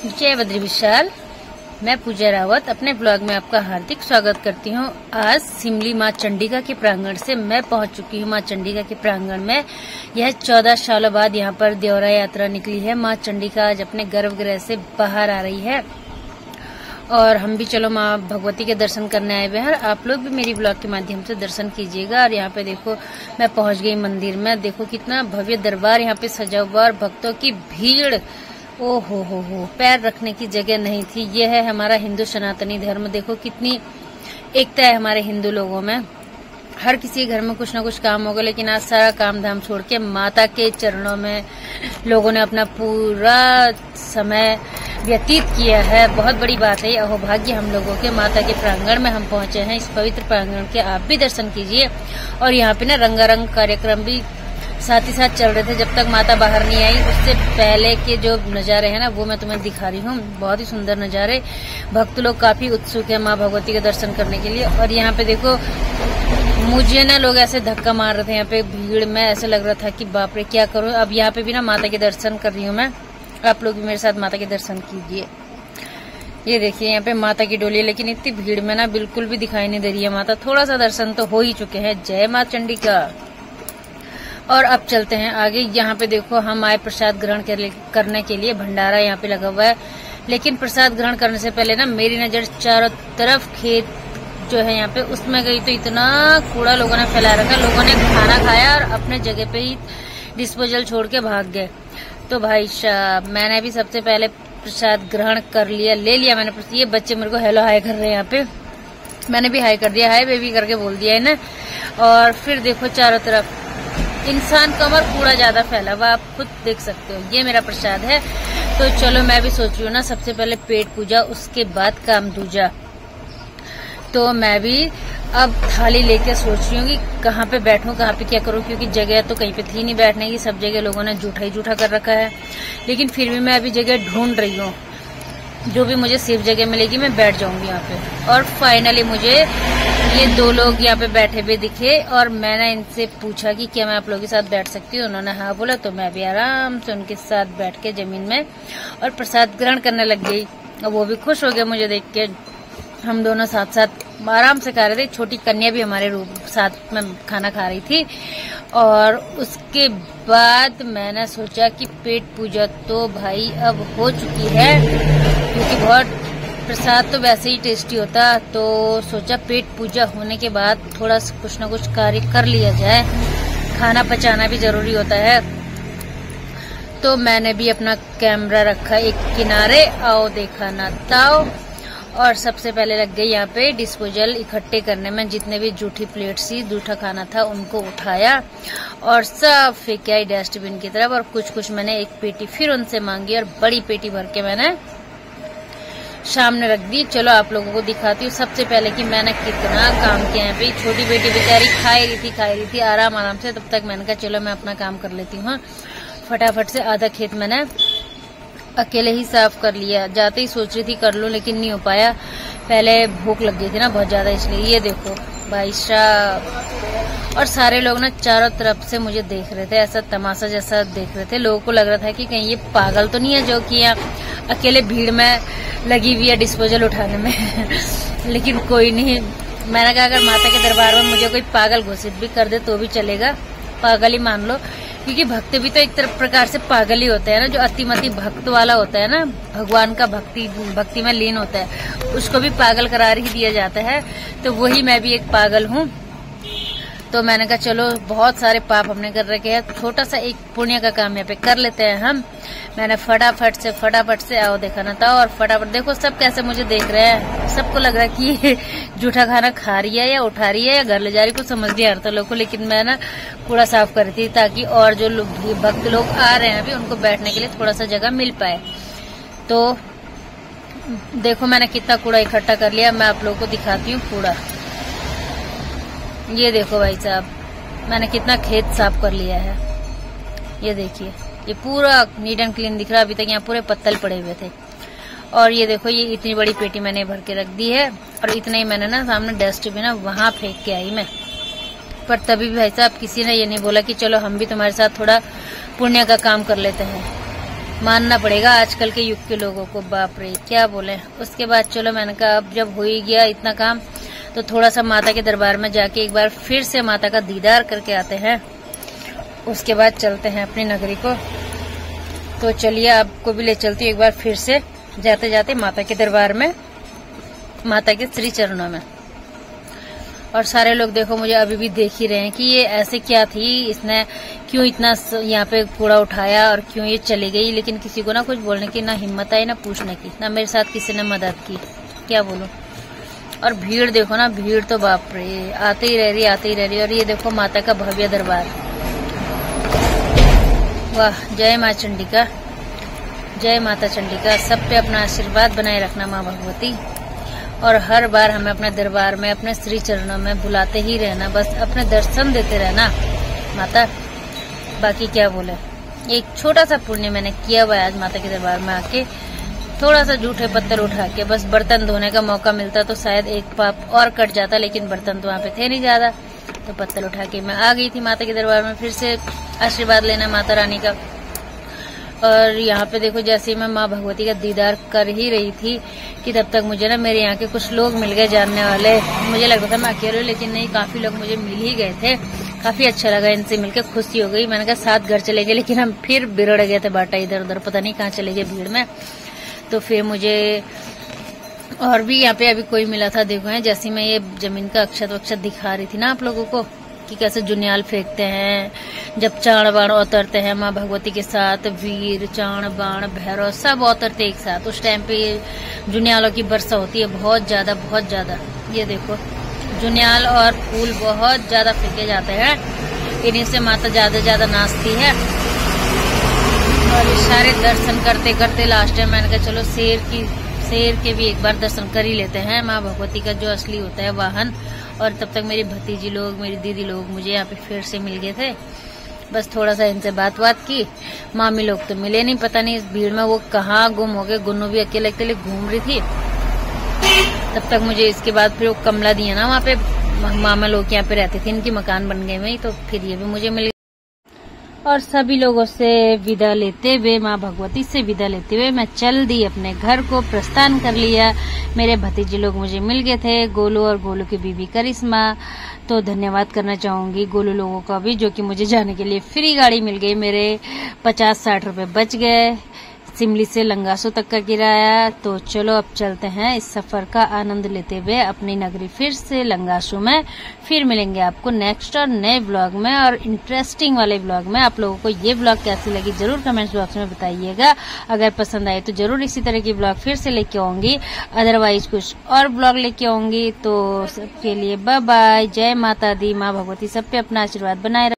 जय बद्री विशाल। मैं पूजा रावत अपने ब्लॉग में आपका हार्दिक स्वागत करती हूँ। आज सिमली माँ चंडिका के प्रांगण से मैं पहुँच चुकी हूँ माँ चंडिका के प्रांगण में। यह 14 सालों बाद यहाँ पर देवरा यात्रा निकली है। माँ चंडिका आज अपने गर्भगृह से बाहर आ रही है और हम भी चलो माँ भगवती के दर्शन करने आए हुए हैं। आप लोग भी मेरी ब्लॉग के माध्यम से दर्शन कीजिएगा। और यहाँ पे देखो मैं पहुँच गई मंदिर में। देखो कितना भव्य दरबार यहाँ पे सजा हुआ और भक्तों की भीड़, ओ हो पैर रखने की जगह नहीं थी। यह है हमारा हिंदू सनातनी धर्म। देखो कितनी एकता है हमारे हिंदू लोगों में। हर किसी घर में कुछ ना कुछ काम होगा, लेकिन आज सारा काम धाम छोड़ के माता के चरणों में लोगों ने अपना पूरा समय व्यतीत किया है। बहुत बड़ी बात है। अहोभाग्य हम लोगों के माता के प्रांगण में हम पहुंचे हैं। इस पवित्र प्रांगण के आप भी दर्शन कीजिए। और यहाँ पे ना रंगारंग कार्यक्रम भी साथ ही साथ चल रहे थे जब तक माता बाहर नहीं आई। उससे पहले के जो नज़ारे हैं ना वो मैं तुम्हें दिखा रही हूँ। बहुत ही सुंदर नज़ारे। भक्त लोग काफी उत्सुक है माँ भगवती के दर्शन करने के लिए। और यहाँ पे देखो मुझे ना लोग ऐसे धक्का मार रहे थे यहाँ पे भीड़ में। ऐसे लग रहा था कि बाप रे क्या करूँ। अब यहाँ पे भी ना माता के दर्शन कर रही हूँ मैं। आप लोग भी मेरे साथ माता के दर्शन कीजिए। ये देखिए यहाँ पे माता की डोली है, लेकिन इतनी भीड़ में ना बिल्कुल भी दिखाई नहीं दे रही है माता। थोड़ा सा दर्शन तो हो ही चुके हैं। जय माँ चंडिका। और अब चलते हैं आगे। यहाँ पे देखो हम आए प्रसाद ग्रहण करने के लिए। भंडारा यहाँ पे लगा हुआ है, लेकिन प्रसाद ग्रहण करने से पहले ना मेरी नजर चारों तरफ खेत जो है यहाँ पे उसमें गई, तो इतना कूड़ा लोगों ने फैला रखा। लोगों ने खाना खाया और अपने जगह पे ही डिस्पोजल छोड़ के भाग गए। तो भाई साहब मैंने भी सबसे पहले प्रसाद ग्रहण कर लिया, ले लिया मैंने। ये बच्चे मेरे को हेलो हाय कर रहे हैं यहाँ पे। मैंने भी हाय कर दिया, हाय बेबी करके बोल दिया है ना। और फिर देखो चारों तरफ इंसान कमर कूड़ा ज्यादा फैला हुआ, आप खुद देख सकते हो। ये मेरा प्रसाद है। तो चलो मैं भी सोच रही हूँ ना सबसे पहले पेट पूजा, उसके बाद काम दूजा। तो मैं भी अब थाली लेके सोच रही हूँ कि कहाँ पे बैठूं, कहाँ पे क्या करूँ, क्योंकि जगह तो कहीं पे थी नहीं बैठने की। सब जगह लोगों ने जूठा ही जूठा कर रखा है। लेकिन फिर भी मैं अभी जगह ढूंढ रही हूँ। जो भी मुझे सेफ जगह मिलेगी मैं बैठ जाऊंगी यहाँ पे। और फाइनली मुझे ये दो लोग यहाँ पे बैठे हुए दिखे और मैंने इनसे पूछा कि क्या मैं आप लोगों के साथ बैठ सकती हूँ। उन्होंने हाँ बोला, तो मैं भी आराम से उनके साथ बैठ के जमीन में और प्रसाद ग्रहण करने लग गई। और वो भी खुश हो गए मुझे देख के। हम दोनों साथ साथ आराम से खा रहे थे। छोटी कन्या भी हमारे रूम साथ में खाना खा रही थी। और उसके बाद मैंने सोचा कि पेट पूजा तो भाई अब हो चुकी है, क्योंकि बहुत प्रसाद तो वैसे ही टेस्टी होता। तो सोचा पेट पूजा होने के बाद थोड़ा कुछ ना कुछ कार्य कर लिया जाए। खाना पचाना भी जरूरी होता है। तो मैंने भी अपना कैमरा रखा एक किनारे, आओ देखा ना ताओ। और सबसे पहले लग गई यहाँ पे डिस्पोजल इकट्ठे करने में। जितने भी जूठी प्लेट सी जूठा खाना था उनको उठाया और सब फेंका डस्टबिन की तरफ। और कुछ मैंने एक पेटी फिर उनसे मांगी और बड़ी पेटी भर के मैंने सामने रख दी। चलो आप लोगों को दिखाती हूँ सबसे पहले कि मैंने कितना काम किया है। यहाँ छोटी बेटी बेचारी खाई रही थी आराम से। तब तक मैंने कहा चलो मैं अपना काम कर लेती हूँ। फटाफट से आधा खेत मैंने अकेले ही साफ कर लिया। जाते ही सोच रही थी कर लूं, लेकिन नहीं हो पाया। पहले भूख लग गई थी ना बहुत ज्यादा, इसलिए। ये देखो भाई साहब। और सारे लोग ना चारों तरफ से मुझे देख रहे थे, ऐसा तमाशा जैसा देख रहे थे। लोगों को लग रहा था कि कहीं ये पागल तो नहीं है जो कि यहाँ अकेले भीड़ में लगी हुई है डिस्पोजल उठाने में। लेकिन कोई नहीं। मैंने कहा अगर माता के दरबार में मुझे कोई पागल घोषित भी कर दे तो भी चलेगा, पागल ही मान लो। क्योंकि भक्त भी तो एक तरफ प्रकार से पागल ही होता है ना। जो अतिमति भक्त वाला होता है ना, भगवान का भक्ति में लीन होता है, उसको भी पागल करार ही दिया जाता है। तो वही मैं भी एक पागल हूँ। तो मैंने कहा चलो बहुत सारे पाप हमने कर रखे हैं, छोटा सा एक पुण्य का काम यहाँ पे कर लेते हैं हम। मैंने फटाफट से आओ देखा ना था। और फटाफट देखो सब कैसे मुझे देख रहे हैं। सबको लग रहा है कि जूठा खाना खा रही है या उठा रही है या घर ले जा रही, कुछ समझ नहीं आ रहा था लोगों को। लेकिन मैं ना कूड़ा साफ कर रही थी ताकि और जो भक्त लोग आ रहे हैं अभी उनको बैठने के लिए थोड़ा सा जगह मिल पाए। तो देखो मैंने कितना कूड़ा इकट्ठा कर लिया। मैं आप लोगों को दिखाती हूँ कूड़ा। ये देखो भाई साहब मैंने कितना खेत साफ कर लिया है। ये देखिए ये पूरा नीट एंड क्लीन दिख रहा है। अभी तक यहाँ पूरे पत्तल पड़े हुए थे। और ये देखो ये इतनी बड़ी पेटी मैंने भर के रख दी है। और इतना ही मैंने ना सामने डस्टबिन है वहां फेंक के आई मैं। पर तभी भी भाई साहब किसी ने ये नहीं बोला कि चलो हम भी तुम्हारे साथ थोड़ा पुण्य का काम कर लेते हैं। मानना पड़ेगा आजकल के युग के लोगों को, बाप रे क्या बोले। उसके बाद चलो मैंने कहा अब जब हो ही गया इतना काम तो थोड़ा सा माता के दरबार में जाके एक बार फिर से माता का दीदार करके आते हैं, उसके बाद चलते हैं अपनी नगरी को। तो चलिए आपको भी ले चलती हूँ एक बार फिर से जाते जाते माता के दरबार में, माता के श्री चरणों में। और सारे लोग देखो मुझे अभी भी देख ही रहे हैं कि ये ऐसे क्या थी, इसने क्यों इतना यहाँ पे कूड़ा उठाया और क्यों ये चली गई। लेकिन किसी को ना कुछ बोलने की ना हिम्मत आई ना पूछने की, ना मेरे साथ किसी ने मदद की, क्या बोलूं। और भीड़ देखो ना, भीड़ तो बाप रे आते ही रह रही, आते ही रह रही। और ये देखो माता का भव्य दरबार, वाह। जय माँ चंडिका, जय माता चंडिका। सब पे अपना आशीर्वाद बनाए रखना माँ भगवती। और हर बार हमें अपने दरबार में, अपने श्री चरणों में बुलाते ही रहना, बस अपने दर्शन देते रहना माता। बाकी क्या बोले, एक छोटा सा पुण्य मैंने किया हुआ है आज माता के दरबार में आके। थोड़ा सा जूठे पत्थर उठा के बस बर्तन धोने का मौका मिलता तो शायद एक पाप और कट जाता, लेकिन बर्तन तो वहाँ पे थे नहीं ज्यादा, तो पत्थर उठा के मैं आ गई थी माता के दरबार में फिर से आशीर्वाद लेना माता रानी का। और यहाँ पे देखो जैसे मैं माँ भगवती का दीदार कर ही रही थी कि तब तक मुझे ना मेरे यहाँ के कुछ लोग मिल गए जानने वाले। मुझे लगता था मैं अकेले, लेकिन नहीं, काफी लोग मुझे मिल ही गए थे। काफी अच्छा लगा इनसे मिलकर, खुशी हो गई। मैंने कहा साथ घर चले गए, लेकिन हम फिर बिगड़ गए थे बाटा इधर उधर, पता नहीं कहाँ चले गए भीड़ में। तो फिर मुझे और भी यहाँ पे अभी कोई मिला था। देखो है जैसे मैं ये जमीन का अक्षत वक्षत दिखा रही थी ना आप लोगों को कि कैसे जुनियाल फेंकते हैं, जब चाण बाण उतरते हैं माँ भगवती के साथ, वीर चाण बाण भैरव सब उतरते एक साथ। उस टाइम पे जुनियालों की वर्षा होती है बहुत ज्यादा, बहुत ज्यादा। ये देखो जुनियाल और फूल बहुत ज्यादा फेंके जाते हैं, इन्हीं से माता ज्यादा नाचती है। और ये सारे दर्शन करते करते लास्ट टाइम मैंने कहा चलो शेर के भी एक बार दर्शन कर ही लेते हैं, माँ भगवती का जो असली होता है वाहन। और तब तक मेरी भतीजी लोग, मेरी दीदी लोग मुझे यहाँ पे फिर से मिल गए थे। बस थोड़ा सा इनसे बात की। मामी लोग तो मिले नहीं, पता नहीं इस भीड़ में वो कहाँ गुम हो गए। गुन्नू भी अकेले अकेले घूम रही थी। तब तक मुझे इसके बाद फिर वो कमला दी है ना, वहाँ पे मामा लोग यहाँ पे रहते थे, इनकी मकान बन गए वही, तो फिर ये भी मुझे मिल। और सभी लोगों से विदा लेते हुए, माँ भगवती से विदा लेते हुए मैं चल दी अपने घर को, प्रस्थान कर लिया। मेरे भतीजे लोग मुझे मिल गए थे, गोलू और गोलू की बीबी करिश्मा। तो धन्यवाद करना चाहूंगी गोलू लोगों का भी, जो कि मुझे जाने के लिए फ्री गाड़ी मिल गई। मेरे 50-60 रुपए बच गए सिमली से लंगासू तक का किराया। तो चलो अब चलते हैं इस सफर का आनंद लेते हुए अपनी नगरी फिर से लंगासू में। फिर मिलेंगे आपको नेक्स्ट और नए ब्लॉग में और इंटरेस्टिंग वाले ब्लॉग में। आप लोगों को ये ब्लॉग कैसी लगी जरूर कमेंट्स बॉक्स में बताइएगा। अगर पसंद आए तो जरूर इसी तरह की ब्लॉग फिर से लेके आऊंगी, अदरवाइज कुछ और ब्लॉग लेके आऊंगी। तो सबके लिए बाय बाय, जय माता दी, माँ भगवती सब पे अपना आशीर्वाद बनाए।